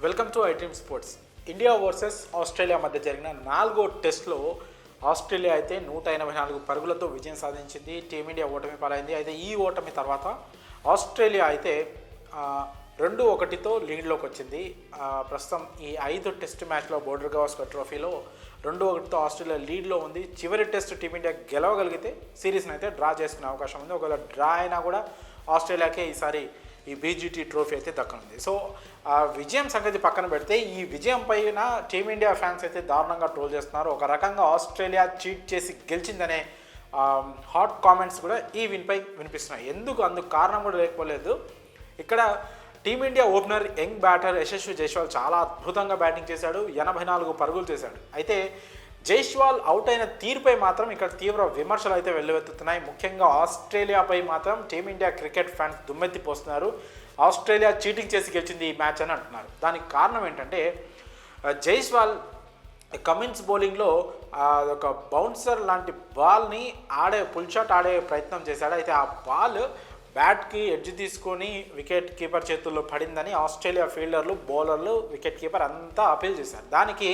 Welcome to iDream sports. India versus Australia మధ్య జరిగిన 4వ టెస్ట్లో ఆస్ట్రేలియా అయితే 184 పరుగులతో విజయం సాధించింది. టీమిండియా ఓటమి పాలైంది. అయితే ఈ ఓటమి తర్వాత ఆస్ట్రేలియా అయితే 2-1తో లీడ్లోకి వచ్చింది. ప్రస్తుతం ఈ 5 టెస్ట్ మ్యాచ్లో బోర్డర్ గవాస్కర్ ట్రోఫీలో 2-1తో ఆస్ట్రేలియా లీడ్లో ఉంది. చివరి టెస్ట్ టీమిండియా గెలవగలిగితే సిరీస్ని అయితే డ్రా చేసుకునే అవకాశం ఉంది. ఒకవేళ డ్రా అయినా కూడా ఆస్ట్రేలియాకే ఈసారి ఈ బీజీటీ ట్రోఫీ అయితే దక్కనుంది. సో ఆ విజయం సంగతి పక్కన పెడితే ఈ విజయం పైన టీమిండియా ఫ్యాన్స్ అయితే దారుణంగా ట్రోల్ చేస్తున్నారు. ఒక రకంగా ఆస్ట్రేలియా చీట్ చేసి గెలిచిందనే హాట్ కామెంట్స్ కూడా ఈ విన్పై వినిపిస్తున్నాయి. అందుకు కారణం కూడా లేకపోలేదు. ఇక్కడ team India opener young batter Yashasvi Jaiswal చాలా అద్భుతంగా బ్యాటింగ్ చేశాడు. 84 పరుగులు చేశాడు. అయితే జైస్వాల్ అవుట్ అయిన తీరుపై మాత్రం ఇక్కడ తీవ్ర విమర్శలు అయితే వెల్లువెత్తుతున్నాయి. ముఖ్యంగా ఆస్ట్రేలియాపై మాత్రం టీమిండియా క్రికెట్ ఫ్యాన్స్ దుమ్మెత్తిపోస్తున్నారు. ఆస్ట్రేలియా చీటింగ్ చేసి గెలిచింది ఈ మ్యాచ్ అని అంటున్నారు. దానికి కారణం ఏంటంటే జైస్వాల్ కమిన్స్ బౌలింగ్లో ఒక బౌన్సర్ లాంటి బాల్ని పుల్ షాట్ ఆడే ప్రయత్నం చేశాడు. అయితే ఆ బాల్ బ్యాట్కి ఎడ్జ్ తీసుకొని వికెట్ కీపర్ చేతుల్లో పడిందని ఆస్ట్రేలియా ఫీల్డర్లు, బౌలర్లు, వికెట్ కీపర్ అంతా అపీల్ చేశారు. దానికి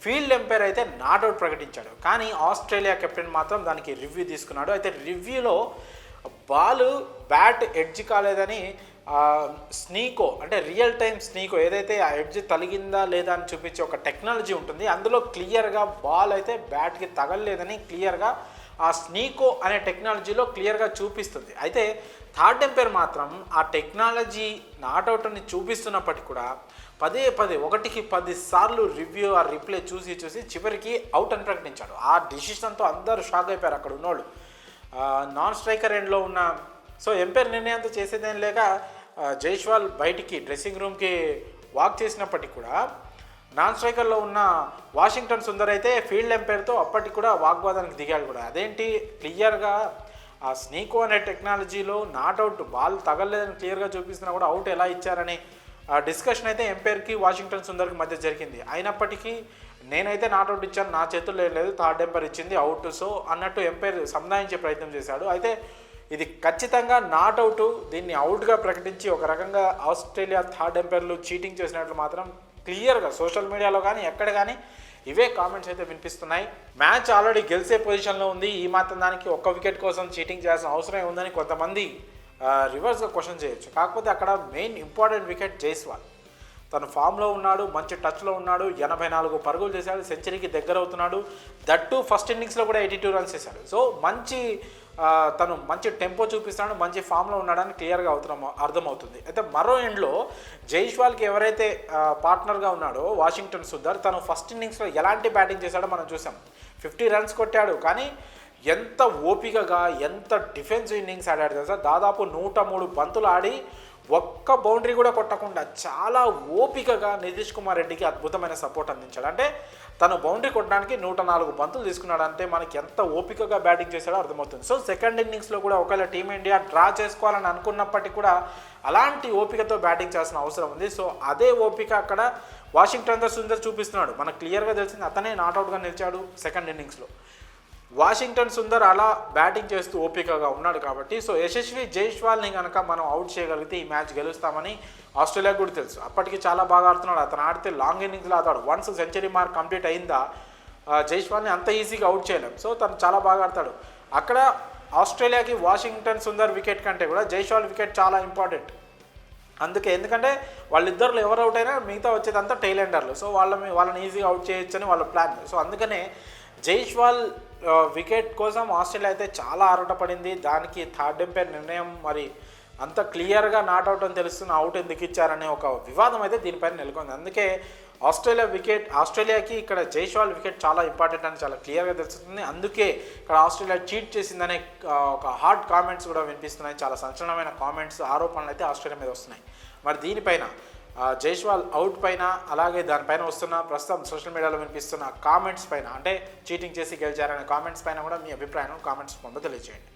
ఫీల్డ్ ఎంపైర్ అయితే నాట్అవుట్ ప్రకటించాడు. కానీ ఆస్ట్రేలియా కెప్టెన్ మాత్రం దానికి రివ్యూ తీసుకున్నాడు. అయితే రివ్యూలో బాల్ బ్యాట్ ఎడ్జ్ కాలేదని స్నీకో అంటే రియల్ టైమ్ స్నీకో ఏదైతే ఆ ఎడ్జ్ తగిలిందా లేదా అని చూపించే ఒక టెక్నాలజీ ఉంటుంది. అందులో క్లియర్గా బాల్ అయితే బ్యాట్కి తగలలేదని క్లియర్గా ఆ స్నీకో అనే టెక్నాలజీలో క్లియర్గా చూపిస్తుంది. అయితే థర్డ్ ఎంపైర్ మాత్రం ఆ టెక్నాలజీ నాట్అవుట్ అని చూపిస్తున్నప్పటికీ కూడా ఒకటికి 10 సార్లు రివ్యూ ఆ రిప్లే చూసి చివరికి అవుట్ అని ప్రకటించాడు. ఆ డిసిషన్తో అందరూ షాక్ అయిపోయారు అక్కడ ఉన్నోళ్ళు. నాన్ స్ట్రైకర్ ఎండ్లో ఉన్న ఎంపైర్ నిర్ణయంతో చేసేదేం లేక జైస్వాల్ బయటికి డ్రెస్సింగ్ రూమ్కి వాక్ చేసినప్పటికీ కూడా నాన్ స్ట్రైకర్లో ఉన్న వాషింగ్టన్ సుందర్ అయితే ఫీల్డ్ ఎంపైర్తో అప్పటికి కూడా వాగ్వాదానికి దిగాడు కూడా. అదేంటి క్లియర్గా ఆ స్నీకో అనే టెక్నాలజీలో నాట్అవుట్ బాల్ తగలలేదని క్లియర్గా చూపిస్తున్నా కూడా అవుట్ ఎలా ఇచ్చారని డిస్కషన్ అయితే ఎంపైర్కి వాషింగ్టన్ సుందర్కి మధ్య జరిగింది. అయినప్పటికీ నేనైతే నాట్అవుట్ ఇచ్చాను, నా చేతుల్లో లేదు, థర్డ్ ఎంపైర్ ఇచ్చింది అవుట్ అన్నట్టు ఎంపైర్ సంధానించే ప్రయత్నం చేశాడు. అయితే ఇది ఖచ్చితంగా నాట్అవుట్, దీన్ని అవుట్గా ప్రకటించి ఒక రకంగా ఆస్ట్రేలియా థర్డ్ ఎంపైర్లు చీటింగ్ చేసినట్లు మాత్రం క్లియర్గా సోషల్ మీడియాలో కానీ ఎక్కడ కానీ ఇవే కామెంట్స్ అయితే వినిపిస్తున్నాయి. మ్యాచ్ ఆల్రెడీ గెలిచే పొజిషన్లో ఉంది. ఈ మాత్రం దానికి ఒక్క వికెట్ కోసం చీటింగ్ చేయాల్సిన అవసరం ఉందని కొంతమంది రివర్స్గా క్వశ్చన్ చేయొచ్చు. కాకపోతే అక్కడ మెయిన్ ఇంపార్టెంట్ వికెట్ జైస్వాల్. తను ఫామ్లో ఉన్నాడు, మంచి టచ్లో ఉన్నాడు, 84 పరుగులు చేశాడు, సెంచరీకి దగ్గర అవుతున్నాడు. దట్టు ఫస్ట్ ఇన్నింగ్స్లో కూడా 82 రన్స్ చేశాడు. సో తను మంచి టెంపో చూపిస్తున్నాడు, మంచి ఫామ్లో ఉన్నాడని క్లియర్గా అర్థమవుతుంది. అయితే మరో ఎండ్లో జైస్వాల్కి ఎవరైతే పార్ట్నర్గా ఉన్నాడో వాషింగ్టన్ సుందర్, తను ఫస్ట్ ఇన్నింగ్స్లో ఎలాంటి బ్యాటింగ్ చేశాడో మనం చూసాం. 50 రన్స్ కొట్టాడు. కానీ ఎంత ఓపికగా ఎంత డిఫెన్సివ్ ఇన్నింగ్స్ ఆడాడు తెలుసా. దాదాపు 103 బంతులు ఆడి ఒక్క బౌండరీ కూడా కొట్టకుండా చాలా ఓపికగా నితీష్ కుమార్ రెడ్డికి అద్భుతమైన సపోర్ట్ అందించాడు. అంటే తను బౌండరీ కొట్టడానికి 104 బంతులు తీసుకున్నాడు. అంటే మనకి ఎంత ఓపికగా బ్యాటింగ్ చేశాడో అర్థమవుతుంది. సో సెకండ్ ఇన్నింగ్స్లో కూడా ఒకవేళ టీమిండియా డ్రా చేసుకోవాలని అనుకున్నప్పటికీ కూడా అలాంటి ఓపికతో బ్యాటింగ్ చేయాల్సిన అవసరం ఉంది. సో అదే ఓపిక అక్కడ వాషింగ్టన్ సుందర్ చూపిస్తున్నాడు. మనకు క్లియర్గా తెలిసింది అతనే నాట్అవుట్గా నిలిచాడు సెకండ్ ఇన్నింగ్స్లో. వాషింగ్టన్ సుందర్ అలా బ్యాటింగ్ చేస్తూ ఓపికగా ఉన్నాడు కాబట్టి యశస్వి జైస్వాల్ని కనుక మనం అవుట్ చేయగలిగితే ఈ మ్యాచ్ గెలుస్తామని ఆస్ట్రేలియాకు కూడా తెలుసు. అప్పటికి చాలా బాగా ఆడుతున్నాడు. అతను ఆడితే లాంగ్ ఇన్నింగ్స్లో ఆడతాడు. వన్స్ సెంచరీ మార్క్ కంప్లీట్ అయిందా జైస్వాల్ని అంత ఈజీగా అవుట్ చేయలేం. సో తను చాలా బాగా ఆడతాడు. అక్కడ ఆస్ట్రేలియాకి వాషింగ్టన్ సుందర్ వికెట్ కంటే కూడా జైస్వాల్ వికెట్ చాలా ఇంపార్టెంట్. ఎందుకంటే వాళ్ళిద్దరు ఎవరు అవుట్ అయినా మిగతా వచ్చేదంతా టైల్ ఎండర్లు. సో వాళ్ళని ఈజీగా అవుట్ చేయొచ్చని వాళ్ళ ప్లాన్. సో అందుకనే జైస్వాల్ వికెట్ కోసం ఆస్ట్రేలియా అయితే చాలా ఆరాటపడింది. దానికి థర్డ్ ఎంపైర్ నిర్ణయం మరి అంత క్లియర్గా నాట్అవుట్ అని తెలుస్తున్న అవుట్ ఎందుకు ఇచ్చారనే ఒక వివాదం అయితే దీనిపైన నెలకొంది. అందుకే ఆస్ట్రేలియాకి ఇక్కడ జైస్వాల్ వికెట్ చాలా ఇంపార్టెంట్ అని చాలా క్లియర్గా తెలుస్తుంది. అందుకే ఇక్కడ ఆస్ట్రేలియా చీట్ చేసిందనే ఒక హార్డ్ కామెంట్స్ కూడా వినిపిస్తున్నాయి. చాలా సంచలనమైన కామెంట్స్, ఆరోపణలు అయితే ఆస్ట్రేలియా మీద వస్తున్నాయి. మరి దీనిపైన జైస్వాల్ అవుట్ పైన అలాగే దానిపైన వస్తున్న ప్రస్తుతం సోషల్ మీడియాలో వినిపిస్తున్న కామెంట్స్ పైన, అంటే చీటింగ్ చేసి గెలిచారనే కామెంట్స్ పైన కూడా మీ అభిప్రాయం కామెంట్స్ రూపంలో తెలియజేయండి.